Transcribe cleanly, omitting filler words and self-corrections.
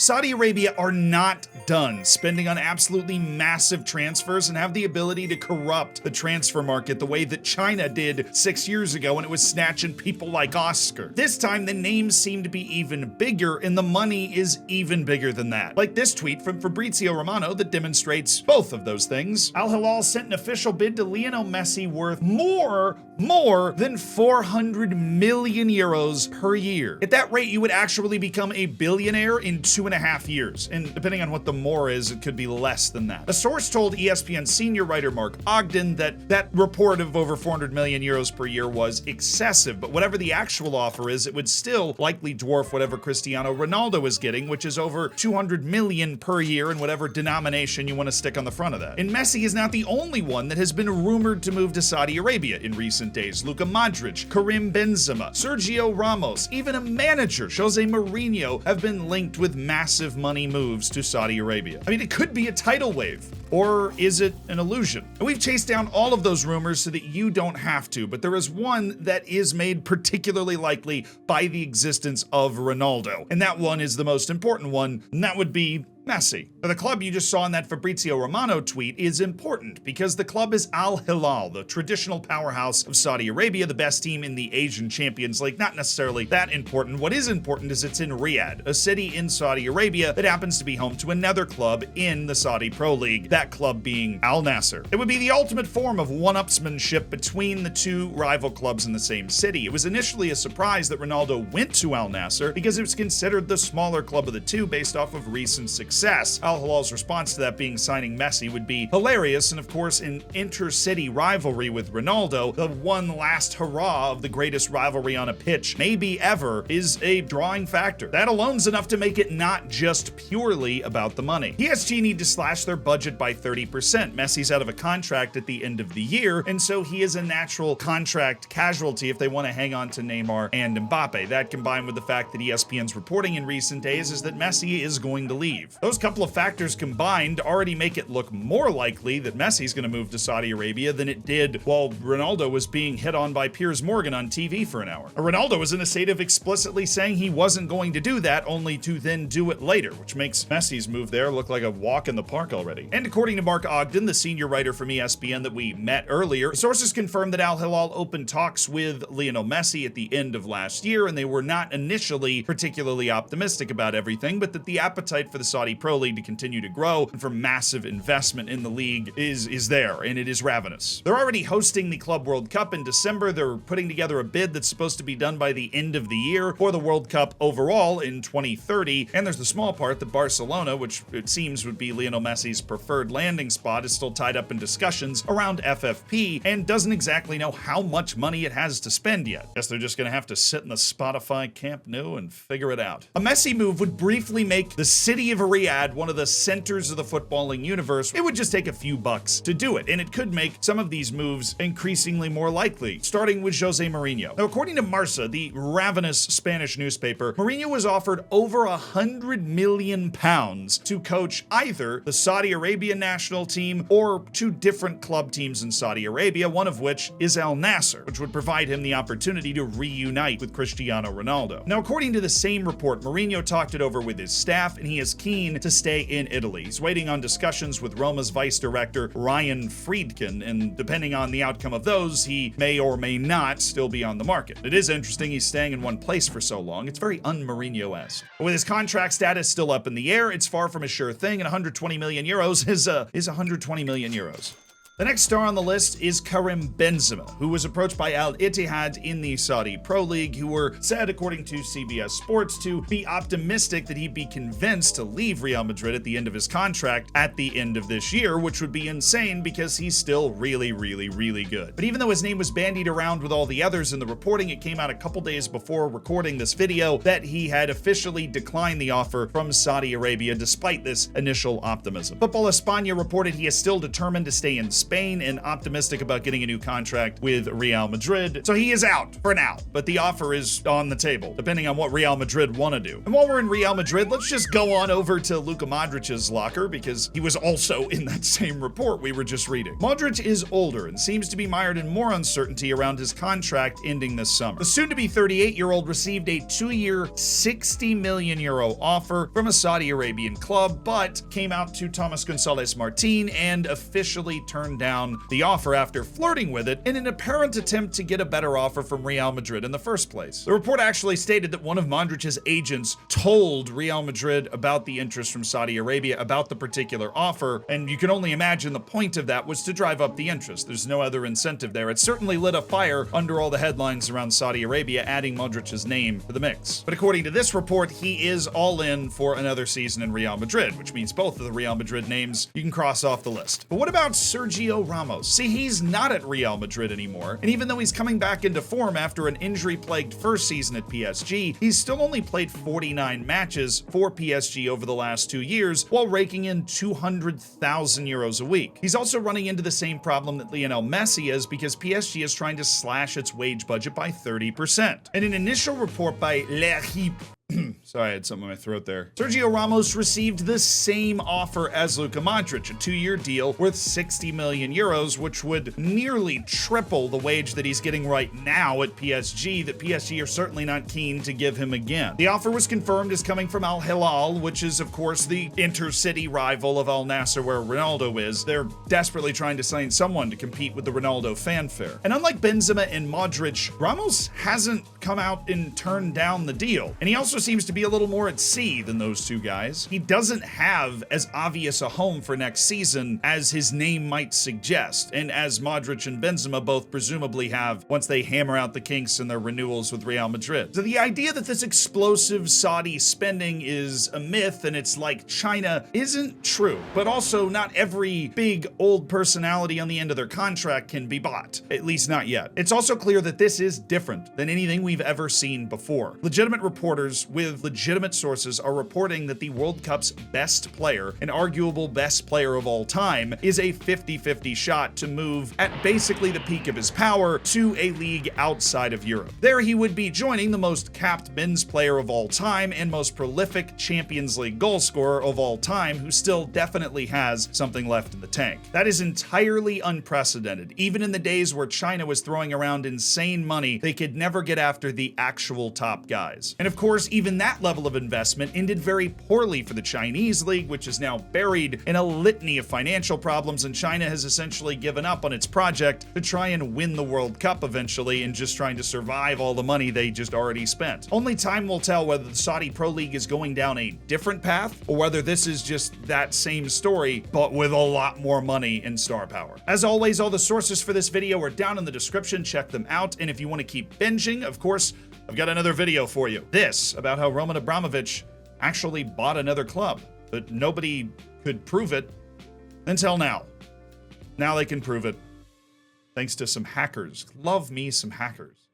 Saudi Arabia are not done spending on absolutely massive transfers and have the ability to corrupt the transfer market the way that China did 6 years ago when it was snatching people like Oscar. This time, the names seem to be even bigger and the money is even bigger than that. Like this tweet from Fabrizio Romano that demonstrates both of those things. Al Hilal sent an official bid to Lionel Messi worth more than 400 million euros per year. At that rate, you would actually become a billionaire in 2.5 years. And depending on what the more is, it could be less than that. A source told ESPN senior writer Mark Ogden that report of over 400 million euros per year was excessive, but whatever the actual offer is, it would still likely dwarf whatever Cristiano Ronaldo is getting, which is over 200 million per year in whatever denomination you want to stick on the front of that. And Messi is not the only one that has been rumored to move to Saudi Arabia in recent days. Luka Modric, Karim Benzema, Sergio Ramos, even a manager, Jose Mourinho, have been linked with massive money moves to Saudi Arabia. I mean, it could be a tidal wave. Or is it an illusion? And we've chased down all of those rumors so that you don't have to, but there is one that is made particularly likely by the existence of Ronaldo. And that one is the most important one, and that would be Messi. Now, the club you just saw in that Fabrizio Romano tweet is important because the club is Al Hilal, the traditional powerhouse of Saudi Arabia, the best team in the Asian Champions League. Not necessarily that important. What is important is it's in Riyadh, a city in Saudi Arabia that happens to be home to another club in the Saudi Pro League, that club being Al Nassr. It would be the ultimate form of one-upsmanship between the two rival clubs in the same city. It was initially a surprise that Ronaldo went to Al Nassr because it was considered the smaller club of the two based off of recent success. Al Hilal's response to that being signing Messi would be hilarious, and of course an inter-city rivalry with Ronaldo, the one last hurrah of the greatest rivalry on a pitch maybe ever, is a drawing factor. That alone's enough to make it not just purely about the money. PSG need to slash their budget by 30%. Messi's out of a contract at the end of the year, and so he is a natural contract casualty if they want to hang on to Neymar and Mbappe. That combined with the fact that ESPN's reporting in recent days is that Messi is going to leave. Those couple of factors combined already make it look more likely that Messi's going to move to Saudi Arabia than it did while Ronaldo was being hit on by Piers Morgan on TV for an hour. Ronaldo was in a state of explicitly saying he wasn't going to do that, only to then do it later, which makes Messi's move there look like a walk in the park already. And according to Mark Ogden, the senior writer from ESPN that we met earlier, sources confirmed that Al Hilal opened talks with Lionel Messi at the end of last year, and they were not initially particularly optimistic about everything, but that the appetite for the Saudi Pro League to continue to grow and for massive investment in the league is there, and it is ravenous. They're already hosting the Club World Cup in December. They're putting together a bid that's supposed to be done by the end of the year for the World Cup overall in 2030, and there's the small part that Barcelona, which it seems would be Lionel Messi's preferred landing spot, is still tied up in discussions around FFP and doesn't exactly know how much money it has to spend yet. Guess they're just gonna have to sit in the Spotify Camp Nou and figure it out. A Messi move would briefly make the city of Riyadh one of the centers of the footballing universe. It would just take a few bucks to do it, and it could make some of these moves increasingly more likely, starting with Jose Mourinho. Now, according to Marca, the ravenous Spanish newspaper, Mourinho was offered over £100 million to coach either the Saudi Arabia national team or two different club teams in Saudi Arabia, one of which is Al Nassr, which would provide him the opportunity to reunite with Cristiano Ronaldo. Now, according to the same report, Mourinho talked it over with his staff, and he is keen to stay in Italy. He's waiting on discussions with Roma's vice director, Ryan Friedkin, and depending on the outcome of those, he may or may not still be on the market. It is interesting he's staying in one place for so long. It's very un-Mourinho-esque. With his contract status still up in the air, it's far from a sure thing, and 120 million euros is 120 million euros. The next star on the list is Karim Benzema, who was approached by Al Ittihad in the Saudi Pro League, who were said, according to CBS Sports, to be optimistic that he'd be convinced to leave Real Madrid at the end of his contract at the end of this year, which would be insane because he's still really good. But even though his name was bandied around with all the others in the reporting, it came out a couple days before recording this video that he had officially declined the offer from Saudi Arabia despite this initial optimism. Football Espana reported he is still determined to stay in Spain and optimistic about getting a new contract with Real Madrid. So he is out for now, but the offer is on the table, depending on what Real Madrid want to do. And while we're in Real Madrid, let's just go on over to Luka Modric's locker, because he was also in that same report we were just reading. Modric is older and seems to be mired in more uncertainty around his contract ending this summer. The soon-to-be 38-year-old received a 2-year, €60 million offer from a Saudi Arabian club, but came out to Thomas Gonzalez Martin and officially turned down the offer after flirting with it in an apparent attempt to get a better offer from Real Madrid in the first place. The report actually stated that one of Modric's agents told Real Madrid about the interest from Saudi Arabia about the particular offer, and you can only imagine the point of that was to drive up the interest. There's no other incentive there. It certainly lit a fire under all the headlines around Saudi Arabia, adding Modric's name to the mix. But according to this report, he is all in for another season in Real Madrid, which means both of the Real Madrid names you can cross off the list. But what about Sergio Ramos? See, he's not at Real Madrid anymore, and even though he's coming back into form after an injury-plagued first season at PSG, he's still only played 49 matches for PSG over the last 2 years, while raking in €200,000 a week. He's also running into the same problem that Lionel Messi is, because PSG is trying to slash its wage budget by 30%. In an initial report by L'Equipe, sorry, I had something in my throat there. Sergio Ramos received the same offer as Luka Modric, a 2-year deal worth €60 million, which would nearly triple the wage that he's getting right now at PSG, that PSG are certainly not keen to give him again. The offer was confirmed as coming from Al Hilal, which is, of course, the intercity rival of Al Nassr, where Ronaldo is. They're desperately trying to sign someone to compete with the Ronaldo fanfare. And unlike Benzema and Modric, Ramos hasn't come out and turned down the deal. And he also seems to be a little more at sea than those two guys. He doesn't have as obvious a home for next season as his name might suggest, and as Modric and Benzema both presumably have once they hammer out the kinks in their renewals with Real Madrid. So the idea that this explosive Saudi spending is a myth and it's like China isn't true, but also not every big old personality on the end of their contract can be bought, at least not yet. It's also clear that this is different than anything we've ever seen before. Legitimate reporters with legitimate sources are reporting that the World Cup's best player, an arguable best player of all time, is a 50-50 shot to move at basically the peak of his power to a league outside of Europe. There he would be joining the most capped men's player of all time and most prolific Champions League goal scorer of all time, who still definitely has something left in the tank. That is entirely unprecedented. Even in the days where China was throwing around insane money, they could never get after the actual top guys. And of course, even that level of investment ended very poorly for the Chinese league, which is now buried in a litany of financial problems, and China has essentially given up on its project to try and win the World Cup eventually, and just trying to survive all the money they just already spent. Only time will tell whether the Saudi Pro League is going down a different path, or whether this is just that same story, but with a lot more money and star power. As always, all the sources for this video are down in the description. Check them out, and if you want to keep binging, of course, I've got another video for you. This about how Roman Abramovich actually bought another club, but nobody could prove it until now. Now they can prove it, thanks to some hackers. Love me some hackers.